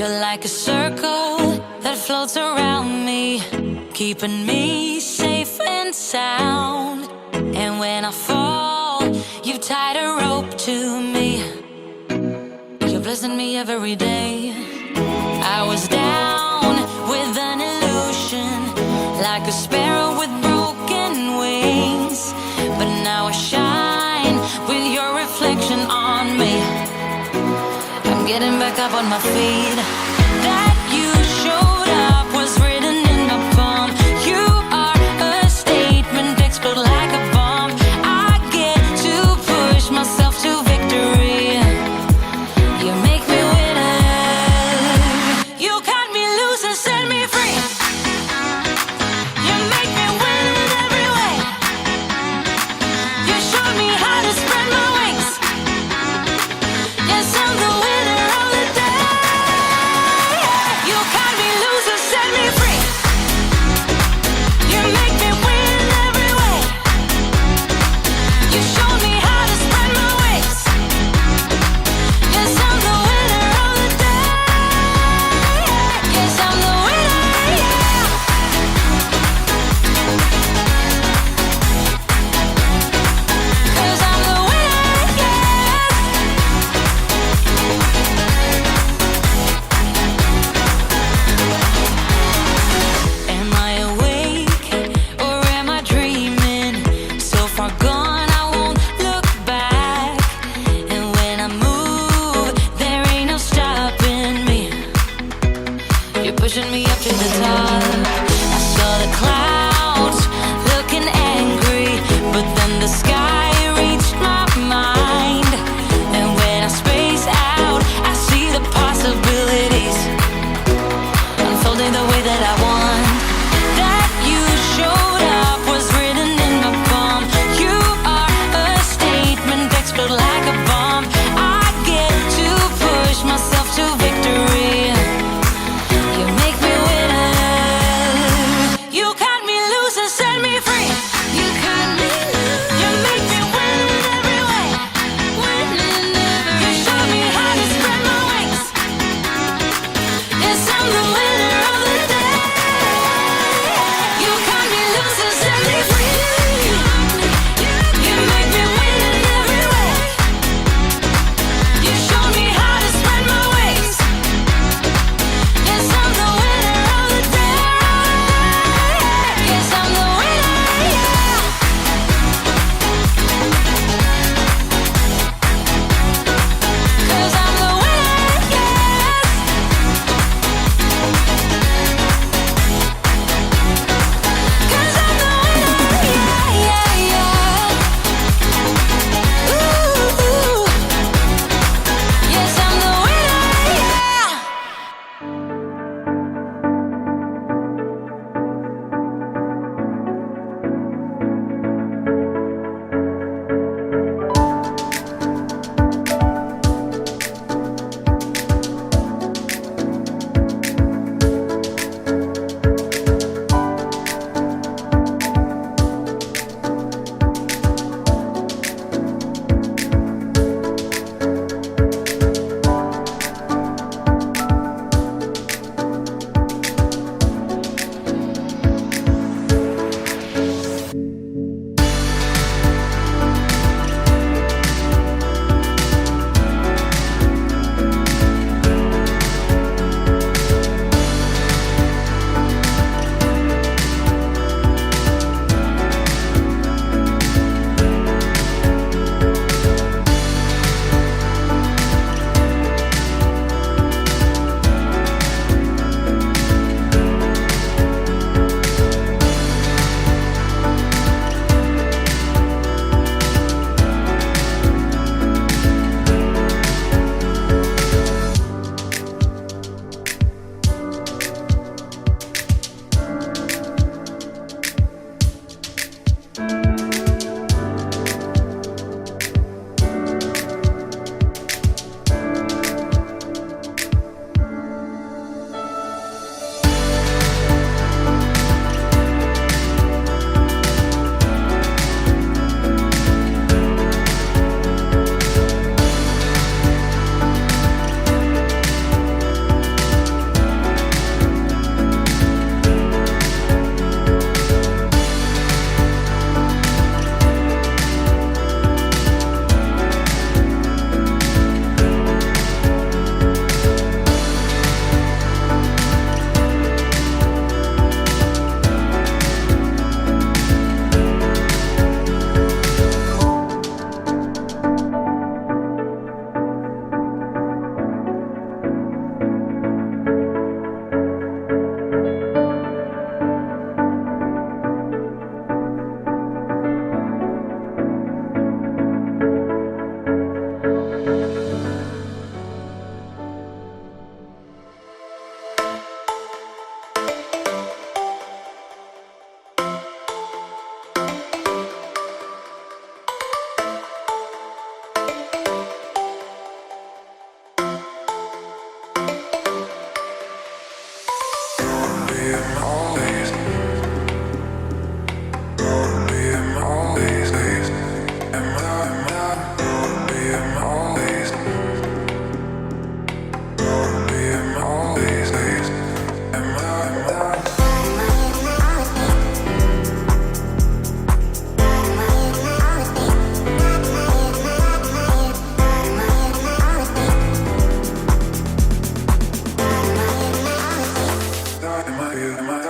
You're like a circle that floats around me, keeping me safe and sound. And when I fall, you tied a rope to me. You're blessing me every day. I was down with an illusion, like a sparrow with broken wings, but now I shine with your reflection on me. I'm getting back up on my feet. That you showed up was written in my palm. You are a statement, explode like a bomb. I get to push myself to victory. You make me winner. You cut me loose and set me free. You make me win in every way. You showed me how to spread my wings. Yes, I'm the winner of the day. You cut me loose and set me free. You make me win in every way. You showed me how to spread my wings. Yes, I'm the winner of the day. Yes, I'm the winner, yeah. 'Cause I'm the winner, yeah. Am I awake or am I dreaming? So far gone, I won't look back. And when I move, there ain't no stopping me. You're pushing me up to the top. I saw the clouds looking angry, but then the sky reached my mind. And when I space out, I see the possibilities unfolding the way that I want. That you showed up was written in my palm. You are a statement, explode like a bomb. I get to push myself to victory. You make me winner. You cut me loose and set me free. You cut me loose. You make me win in every way. Win in every way. You show me how to spread my wings. Yes, I'm the winner of the day. Am I